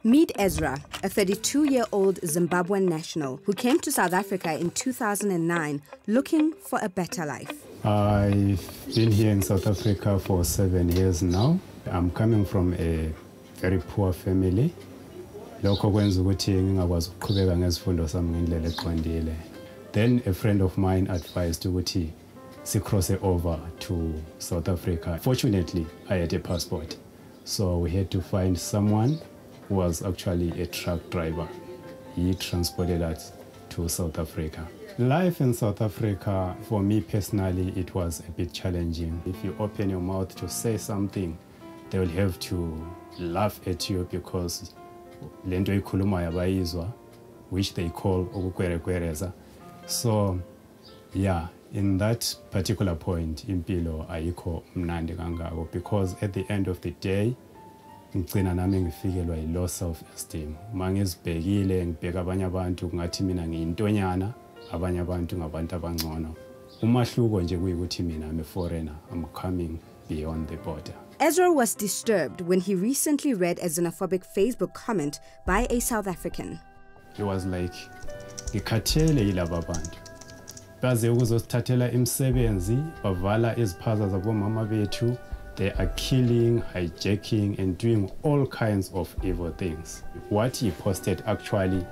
Meet Ezra, a 32-year-old Zimbabwean national who came to South Africa in 2009 looking for a better life. I've been here in South Africa for 7 years now. I'm coming from a very poor family. Then a friend of mine advised to cross over to South Africa. Fortunately, I had a passport, so we had to find someone who was actually a truck driver. He transported us to South Africa. Life in South Africa, for me personally, it was a bit challenging. If you open your mouth to say something, they will have to laugh at you because lento ikhuluma yabayizwa, which they call ukukwerekwereza. So, yeah, in that particular point, impilo ayikho mnandi kangako, because at the end of the day, ngicina nami ngifikelwa yi-low self-esteem. Mangizibhekile ngibheka abanye abantu ngathi mina ngiyintonyana, abanye abantu ngabantu abangcono. Umahluko nje kuyikuthi mina I'm a foreigner, I'm coming beyond the border. Ezra was disturbed when he recently read a xenophobic Facebook comment by a South African. He was like, ngikhathele yilaba bantu. Baze ukuzosithathela imisebenzi, bavala iziphaza zabomama bethu. They are killing, hijacking, and doing all kinds of evil things. What he posted actually,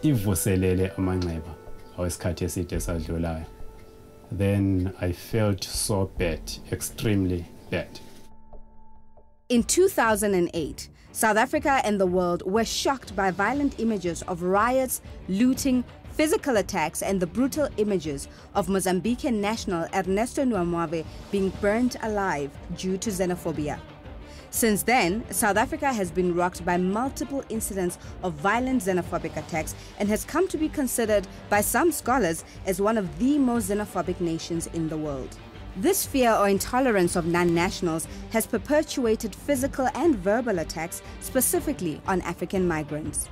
ivuselele amanxeba awesikhathi eside esadlulayo. Then I felt so bad, extremely bad. In 2008, South Africa and the world were shocked by violent images of riots, looting, physical attacks, and the brutal images of Mozambican national Ernesto Nwamwave being burnt alive due to xenophobia. Since then, South Africa has been rocked by multiple incidents of violent xenophobic attacks and has come to be considered by some scholars as one of the most xenophobic nations in the world. This fear or intolerance of non-nationals has perpetuated physical and verbal attacks, specifically on African migrants.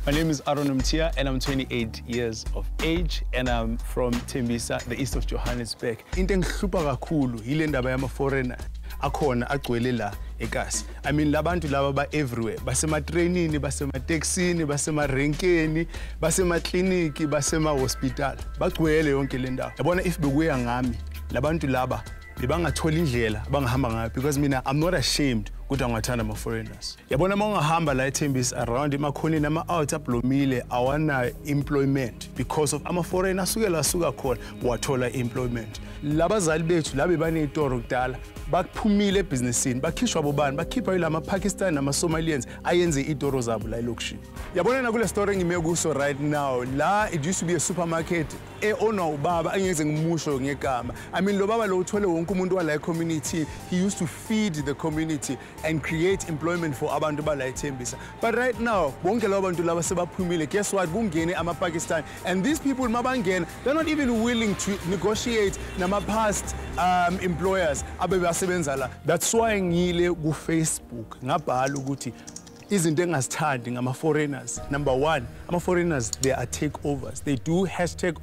My name is Aaron Mtia and I'm 28 years of age and I'm from Tembisa, the east of Johannesburg. Into engihlupha kakhulu yile ndaba yama foreigner akhona agcwele la eKasi. I mean labantu laba ba everywhere. Basematrainini, basemateksini, basemarenkeni, basemakliniki, basemahospital. Bagcwele yonke le ndawo. Yabona if bekuya ngami, labantu laba bebangathola indlela abangahamba ngayo because mina I'm not ashamed ukuthi angathanda ama foreigners. Yabona mawungahamba la eThembisa around emakhoneni ama-out ablomile awana employment because of ama foreigners asuke la suka khona wathola employment. Labazali bethu labe banezitoro kudala baphumile ebusinessini bakhishwa bobani bakhipha yilama Pakistan nama Somalians ayenze itoro zabo la elokishini. Yabona na kule story ngime kuso right now la it used to be a supermarket owner ubaba angeze ngimusho ngegama. I mean lo baba lo uthole wonke umuntu wala community, he used to feed the community and create employment for abantu bala eThembisa. But right now bonke labo bantu laba sebaphumile, guess what, kungene ama Pakistan, and these people mabangena they're not even willing to negotiate nama past employers abebasebenza la. That's why ngile ku Facebook ngabhala ukuthi izinto engazithandi ngama foreigners. Number one, ama foreigners, they are takeovers. They do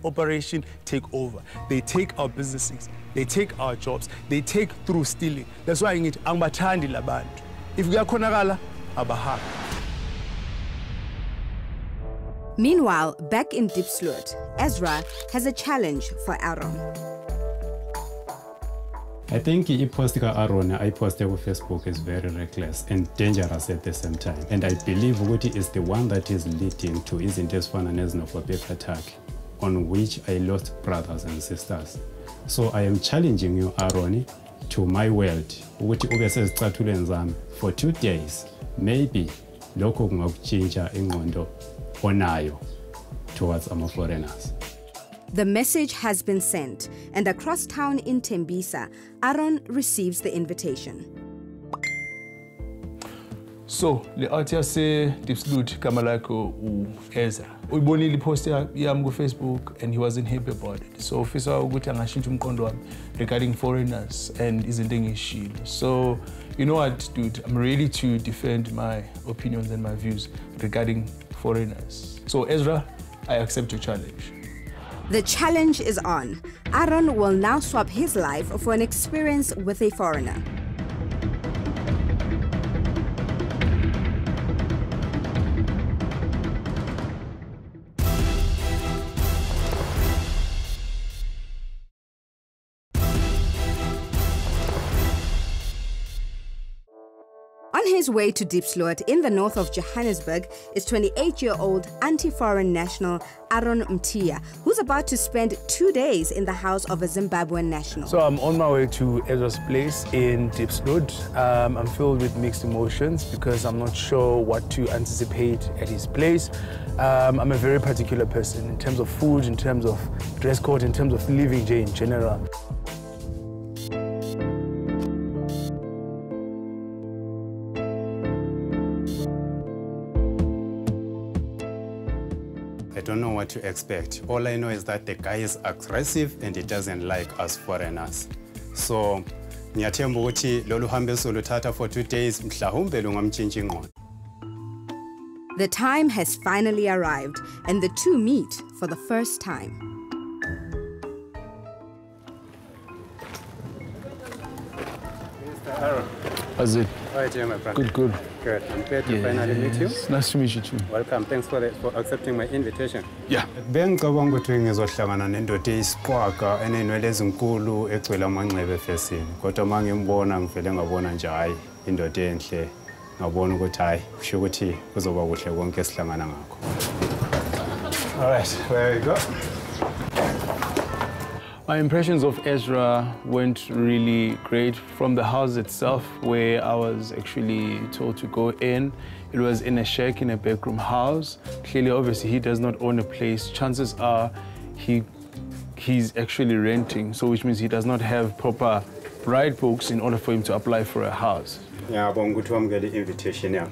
#operation takeover. They take our businesses, they take our jobs, they take through stealing. That's why ngithi angibathandi labantu. If kuyakhonakala abahambi. Meanwhile, back in Diepsloot, Ezra has a challenge for Aaron. I think i-post ka-Aaron ayiposte ku-Facebook is very reckless and dangerous at the same time. And I believe ukuthi is the one that is leading to izinto ezifana ne-xenophobic attack on which I lost brothers and sisters. So I am challenging you, Aaron, to my world ukuthi ube sezicathulweni zami for 2 days. Maybe lokho kungakutshintsha ingqondo onayo towards ama foreigners. The message has been sent, and across town in Tembisa, Aaron receives the invitation. So, le artist say Dipsloot Kamalako Ezra. Uyibonile ipost yami ku Facebook and he wasn't happy about it. So officer ukuthi angashintsha umqondo wami regarding foreigners and izinto engishilo. So, you know what, dude, I'm ready to defend my opinions and my views regarding foreigners. So Ezra, I accept your challenge. The challenge is on. Aaron will now swap his life for an experience with a foreigner. On his way to Diepsloot in the north of Johannesburg is 28-year-old anti-foreign national Aaron Mtia, who's about to spend 2 days in the house of a Zimbabwean national. So I'm on my way to Ezra's place in Diepsloot. I'm filled with mixed emotions because I'm not sure what to anticipate at his place. I'm a very particular person in terms of food, in terms of dress code, in terms of living in general. I don't know what to expect. All I know is that the guy is aggressive and he doesn't like us foreigners. So, ngiyathemba ukuthi lolu hambe soluthatha for 2 days mhlawumbe lungamtshintsha ingqondo. The time has finally arrived, and the two meet for the first time. Mr. Aaron. How's it? How are you doing, my brother? Good, good. Good. I'm glad to finally meet you. Nice to meet you too. Welcome. Thanks for accepting my invitation. Yeah. Bengicabanga ukuthi ngizohlangana nendoda eyisiqwaga enenwele ezinkulu egcwele amanxeba efesini. Kodwa mangimbona ngivele ngabona nje hayi indoda enhle. Ngabona ukuthi hayi kusho ukuthi kuzoba kuhle konke esihlangana ngakho. All right, where we go. My impressions of Ezra went really great. From the house itself, where I was actually told to go in, it was in a shack in a bedroom house. Clearly, obviously, he does not own a place. Chances are he's actually renting, so which means he does not have proper right books in order for him to apply for a house. Yeah, I'm going to get the invitation. Yeah.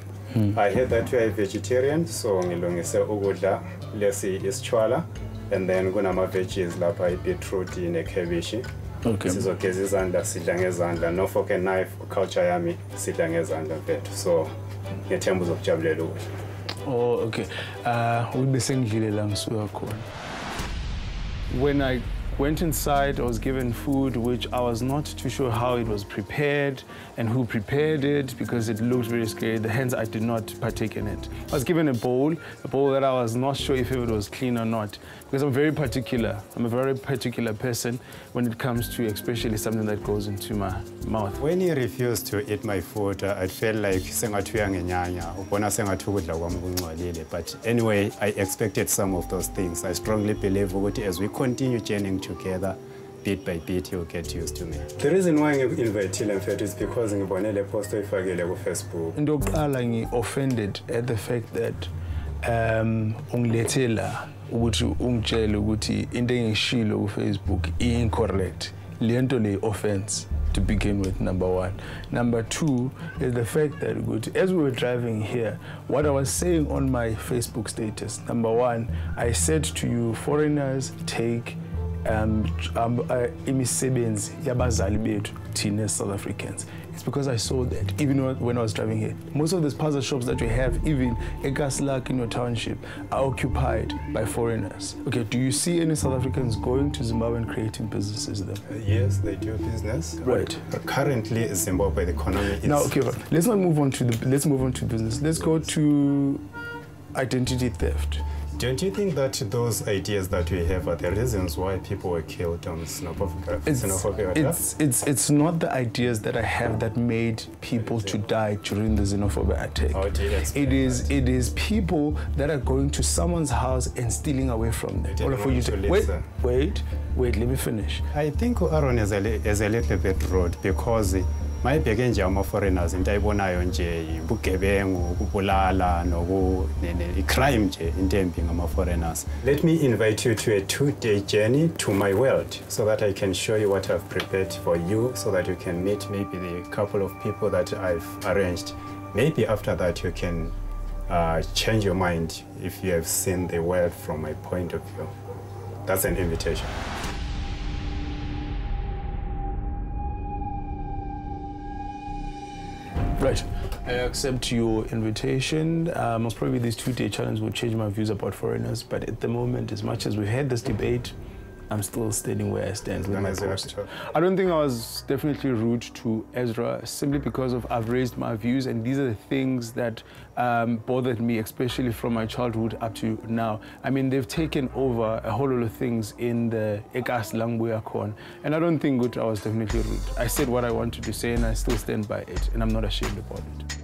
I heard that you are a vegetarian, so ngilungise ukudla lesi isitshwala. And then kunama veggies lapha beetroot cabbage. Okay. Sizogeza izandla sidla ngezandla. No fork and knife culture yami sidla ngezandla mfethu. So ngiyethemba uzokujabulela ukudla. Oh, okay. Ubese ngidlile la ngisuka khona. When I went inside, I was given food which I was not too sure how it was prepared and who prepared it because it looked very scary. Hence, I did not partake in it. I was given a bowl that I was not sure if it was clean or not because I'm very particular. I'm a very particular person when it comes to especially something that goes into my mouth. When he refused to eat my food, I felt like sengathi uyangenyanya, ubona sengathi ukudla kwami kungcolile. But anyway, I expected some of those things. I strongly believe ukuthi as we continue journeying together, bit by bit, you'll get used to me. The reason why I invited him is because ngibone le post oyifakile ku Facebook. Into yokuqala ngi-offended at the fact that ungilethela ukuthi ungitshele ukuthi into engishilo ku Facebook incorrect. Le nto le offense to begin with, number one. Number two is the fact that as we were driving here, what I was saying on my Facebook status, number one, I said to you, foreigners take imisebenzi yabazali bethu thina South Africans. It's because I saw that even when I was driving here. Most of these puzzle shops that we have, even Ekaslak in your township, are occupied by foreigners. Okay, do you see any South Africans going to Zimbabwe and creating businesses there? Yes, they do business. Right. Currently, Zimbabwe, the economy is... Now, okay, let's move on to business. Let's go to identity theft. Don't you think that those ideas that we have are the reasons why people were killed on Xenophobia? It's not the ideas that I have that made people to die during the Xenophobia attack. It is people that are going to someone's house and stealing away from them. Wait, let me finish. I think Aaron is a little bit rude because mayibheke nje ama-foreigners into ayibonayo nje ubugebengu, ukubulala, i-crime nje into embi ngama-foreigners. Let me invite you to a 2-day journey to my world so that I can show you what I've prepared for you so that you can meet maybe the couple of people that I've arranged. Maybe after that you can change your mind if you have seen the world from my point of view. That's an invitation. Right. I accept your invitation. Most probably this 2-day challenge will change my views about foreigners, but at the moment, as much as we've had this debate, I'm still standing where I stand with my post. I don't think I was definitely rude to Ezra simply because I've raised my views, and these are the things that bothered me, especially from my childhood up to now. I mean, they've taken over a whole lot of things in the Ekas Langbuya Kon, and I don't think I was definitely rude. I said what I wanted to say, and I still stand by it, and I'm not ashamed about it.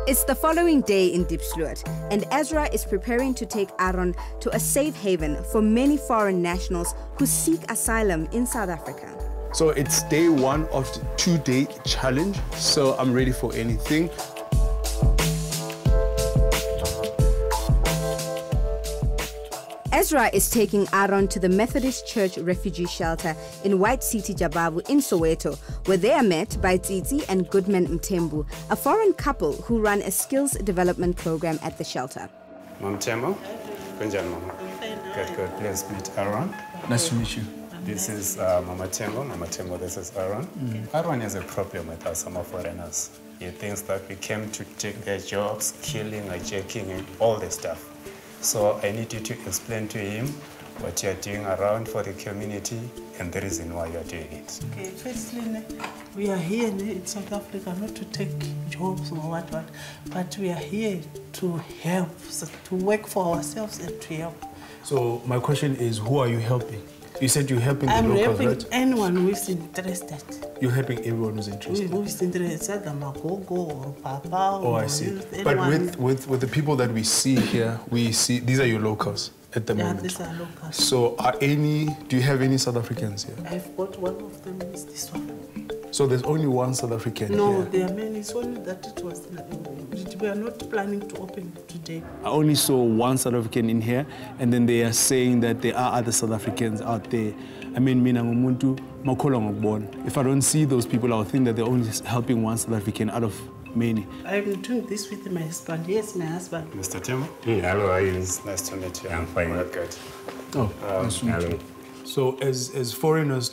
It's the following day in Diepsloot, and Ezra is preparing to take Aaron to a safe haven for many foreign nationals who seek asylum in South Africa. So it's day 1 of the 2-day challenge, so I'm ready for anything. Ezra is taking Aaron to the Methodist Church Refugee Shelter in White City, Jabavu in Soweto, where they are met by Tsitsi and Goodman Mtembu, a foreign couple who run a skills development program at the shelter. Mom Tembo, Mama. Good. Please meet Aaron. Nice to meet you. This is Mama Tembo. Mama Tembo, this is Aaron. Aaron has a problem with us, some foreigners. He thinks that we came to take their jobs, killing, hijacking, and all this stuff. So I need you to explain to him what you're doing around for the community and the reason why you're doing it. Okay, firstly, we are here in South Africa not to take jobs or what, but we are here to help, to work for ourselves and to help. So my question is, who are you helping? You said you're helping the locals, right? I'm helping anyone who is interested. You're helping everyone who's interested? Who is interested, Magogo or Papa. Oh, I see. But with the people that we see here, we see, these are your locals at the moment. Yeah, these are locals. So do you have any South Africans here? I've got one of them, is this one. So there's only one South African No, here? there are many. It's only that it was, we are not planning to open today. I only saw one South African in here, and then they are saying that there are other South Africans out there. I mean, if I don't see those people, I'll think that they're only helping one South African out of many. I'm doing this with my husband. Yes, my husband. Mr. Tim? Hello, how are you? It's nice to meet you. I'm fine. Good. Oh, nice to meet you. So as foreigners,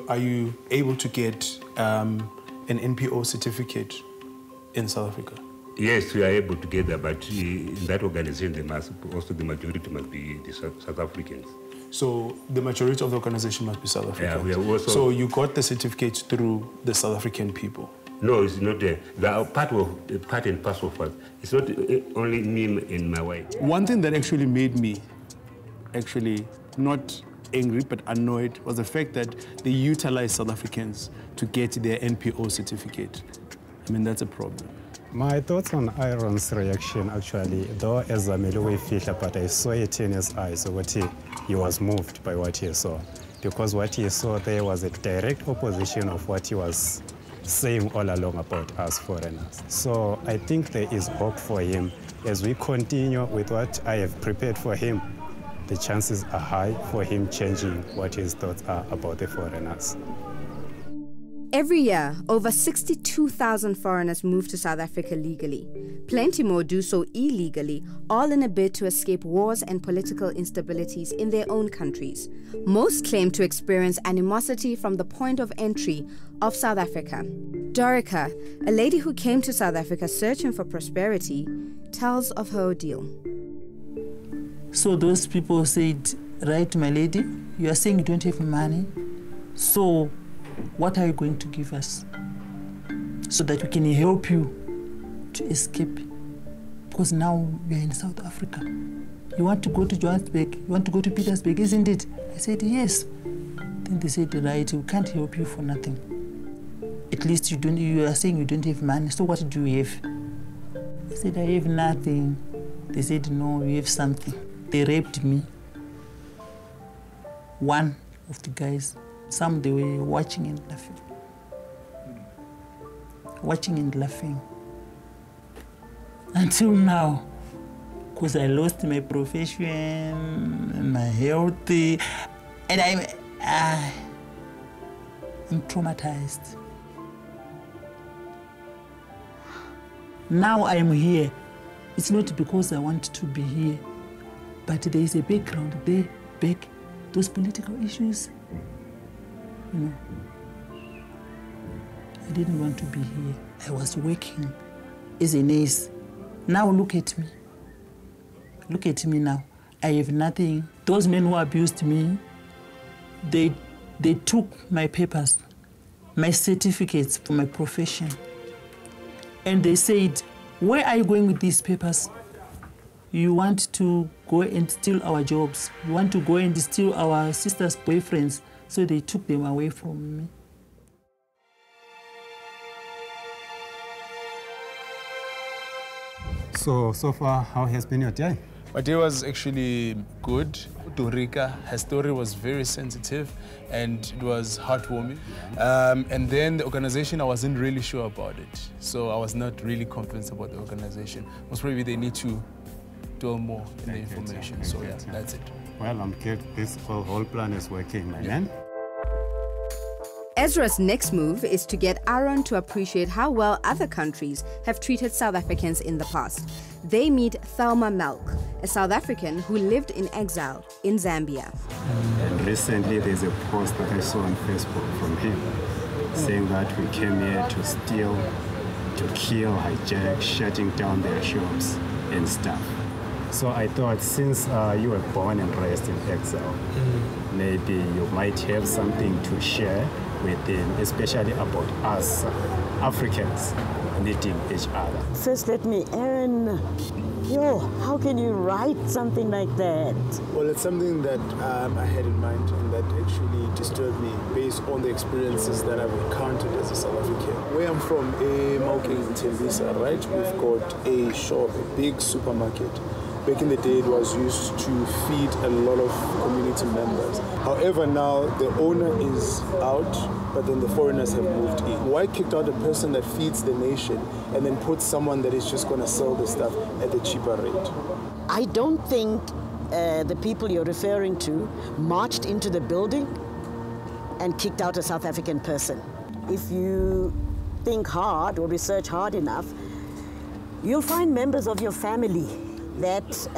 are you able to get an NPO certificate in South Africa? Yes, we are able to get that, but in that organization, the majority must be the South Africans. So the majority of the organization must be South African? Yeah, we are also... So you got the certificate through the South African people? No, it's not there. They are part and parcel of us. It's not only me and my wife. One thing that actually made me not angry but annoyed was the fact that they utilize South Africans to get their NPO certificate. I mean, that's a problem. My thoughts on Aaron's reaction, actually, though as a Meluwe filter, but I saw it in his eyes, so he was moved by what he saw. Because what he saw there was a direct opposition of what he was saying all along about us foreigners. So I think there is hope for him. As we continue with what I have prepared for him, the chances are high for him changing what his thoughts are about the foreigners. Every year, over 62,000 foreigners move to South Africa legally. Plenty more do so illegally, all in a bid to escape wars and political instabilities in their own countries. Most claim to experience animosity from the point of entry of South Africa. Dorica, a lady who came to South Africa searching for prosperity, tells of her ordeal. So those people said, right, my lady, you are saying you don't have money, so what are you going to give us so that we can help you to escape? Because now we are in South Africa. You want to go to Johannesburg, you want to go to Petersburg, isn't it? I said, yes. Then they said, right, we can't help you for nothing. At least you are saying you don't have money, so what do you have? I said, I have nothing. They said, no, you have something. They raped me. One of the guys Some, they were watching and laughing. Watching and laughing. Until now, because I lost my profession, my health, and I'm traumatized. Now I am here. It's not because I want to be here, but there is a background there, back, those political issues. You know, I didn't want to be here. I was working as a nurse. Now look at me. Look at me now. I have nothing. Those men who abused me, they took my papers, my certificates for my profession. And they said, where are you going with these papers? You want to go and steal our jobs. You want to go and steal our sisters' boyfriends. So they took them away from me. So far, how has been your day? My day was actually good. Dorika, her story was very sensitive and it was heartwarming. And then the organization, I wasn't really sure about it. So I was not really convinced about the organization. Most probably they need to do more in the information. So yeah, that's it. Well, I'm glad this whole plan is working, my man. Ezra's next move is to get Aaron to appreciate how well other countries have treated South Africans in the past. They meet Thelma Melk, a South African who lived in exile in Zambia. And recently there's a post that I saw on Facebook from him saying that we came here to steal, to kill, hijack, shutting down their shops and stuff. So I thought, since you were born and raised in exile, maybe you might have something to share with him, especially about us Africans needing each other. First, Aaron, how can you write something like that? Well, it's something that I had in mind and that actually disturbed me based on the experiences that I've encountered as a South African. Where I'm from, Maukeng in Tembisa, right? We've got a shop, a big supermarket. Back in the day, it was used to feed a lot of community members. However, now the owner is out, but then the foreigners have moved in. Why kick out a person that feeds the nation and then put someone that is just going to sell the stuff at a cheaper rate? I don't think the people you're referring to marched into the building and kicked out a South African person. If you think hard or research hard enough, you'll find members of your family that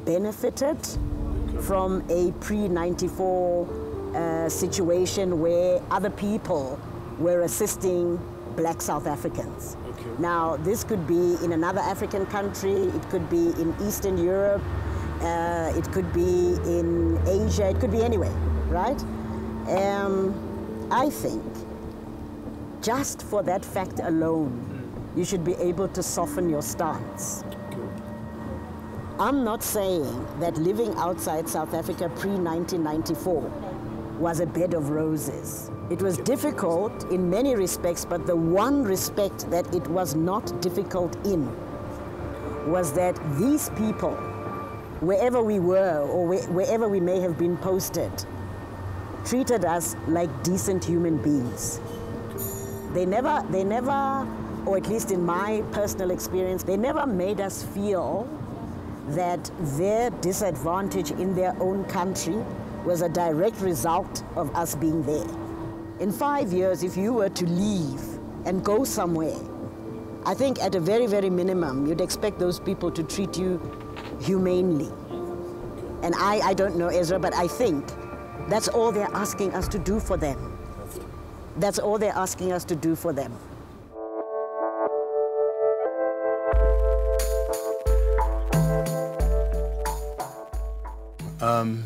benefited from a pre-94 situation where other people were assisting black South Africans. Okay. Now, this could be in another African country, it could be in Eastern Europe, it could be in Asia, it could be anywhere, right? I think just for that fact alone, you should be able to soften your stance. I'm not saying that living outside South Africa pre-1994 was a bed of roses. It was difficult in many respects, but the one respect that it was not difficult in was that these people, wherever we were or wherever we may have been posted, treated us like decent human beings. They never, or at least in my personal experience, they never made us feel that their disadvantage in their own country was a direct result of us being there. In 5 years, if you were to leave and go somewhere, I think at a very, very minimum, you'd expect those people to treat you humanely. And I don't know, Ezra, but I think that's all they're asking us to do for them. That's all they're asking us to do for them.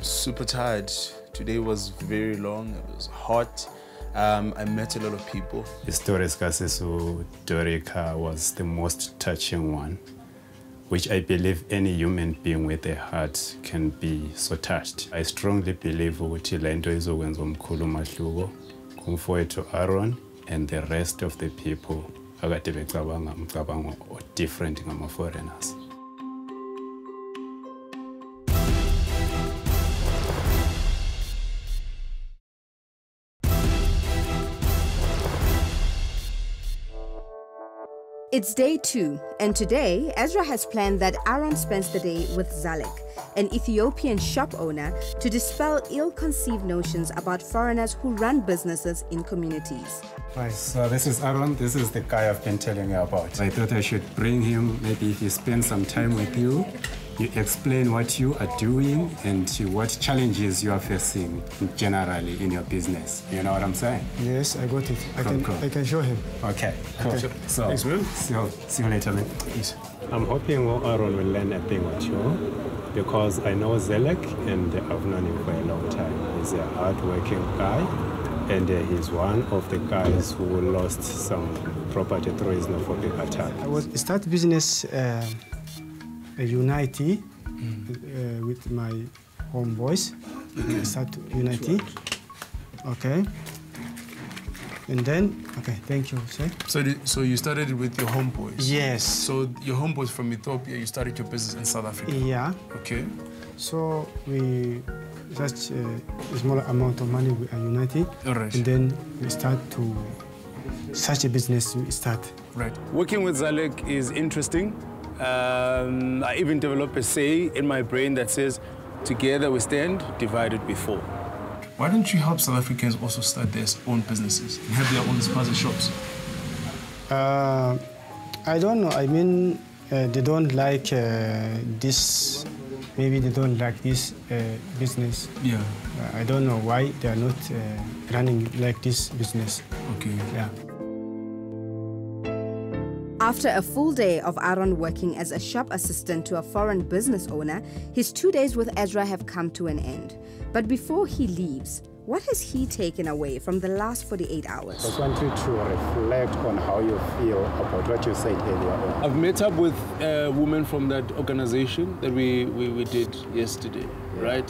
Super tired. Today was very long, it was hot. I met a lot of people. The story Kasisu Dorika was the most touching one, which I believe any human being with a heart can be so touched. I strongly believe ukuthi lento izokwenza omkhulu umahluko kumfowethu Aaron and the rest of the people akade becabanga umcabango different ngama-foreigners. It's day 2, and today, Ezra has planned that Aaron spends the day with Zalek, an Ethiopian shop owner, to dispel ill-conceived notions about foreigners who run businesses in communities. Right, so this is Aaron. This is the guy I've been telling you about. I thought I should bring him. Maybe if he spends some time with you, you explain what you are doing and what challenges you are facing generally in your business. You know what I'm saying? Yes, I got it. I can show him. Okay, cool. Okay. So, thanks, man. See you later, man. Peace. I'm hoping Aaron will learn a thing or two because I know Zelek and I've known him for a long time. He's a hard-working guy and he's one of the guys who lost some property through his Xenophobia attack. I started business Unity with my homeboys. I started Unity. Okay. And then, okay, thank you, sir. So you started with your homeboys? Yes. So your homeboys from Ethiopia, you started your business in South Africa? Yeah. Okay. So we just a small amount of money we are united. All right. And then we start to such a business we start. Right. Working with Zalek is interesting. I even developed a say in my brain that says, together we stand, divided we fall. Why don't you help South Africans also start their own businesses and have their own spaza shops? I don't know. I mean, they don't like this. Maybe they don't like this business. Yeah. I don't know why they are not running like this business. Okay. Yeah. After a full day of Aaron working as a shop assistant to a foreign business owner, his 2 days with Ezra have come to an end. But before he leaves, what has he taken away from the last 48 hours? I just want you to reflect on how you feel about what you said earlier on. I've met up with a woman from that organization that we did yesterday, right?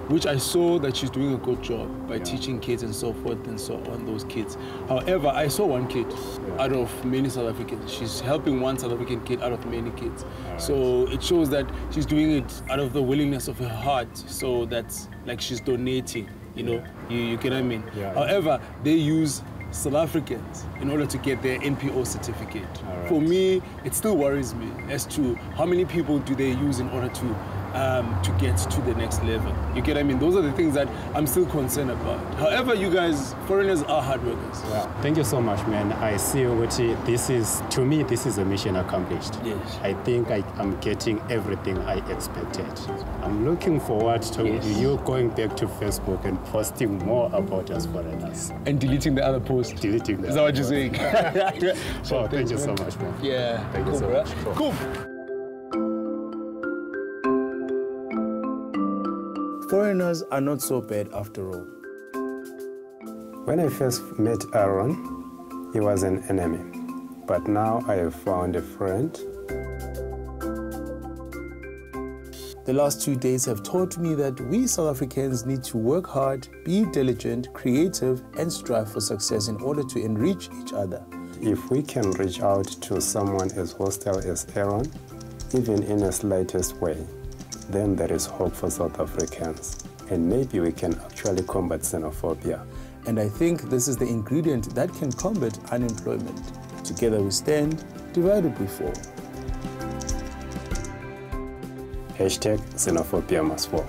Which I saw that she's doing a good job by teaching kids and so forth and so on, those kids. However, I saw one kid out of many South Africans. She's helping one South African kid out of many kids. So it shows that she's doing it out of the willingness of her heart. So that's like she's donating, you know, you get what I mean? Yeah. However, they use South Africans in order to get their NPO certificate. For me, it still worries me as to how many people do they use in order to get to the next level. You get what I mean? Those are the things that I'm still concerned about. However, you guys, foreigners are hard workers. Yeah. Thank you so much, man. I see Uguti, to me, this is a mission accomplished. Yes. I think I'm getting everything I expected. I'm looking forward to you going back to Facebook and posting more about us foreigners. And deleting the other posts. Deleting the Is that what you're saying? So thank you so much, man. Yeah. Thank you so much. Cool. Foreigners are not so bad after all. When I first met Aaron, he was an enemy. But now I have found a friend. The last 2 days have taught me that we South Africans need to work hard, be diligent, creative, and strive for success in order to enrich each other. If we can reach out to someone as hostile as Aaron, even in the slightest way, then there is hope for South Africans. And maybe we can actually combat xenophobia. And I think this is the ingredient that can combat unemployment. Together we stand, divided we fall. #Xenophobia must fall.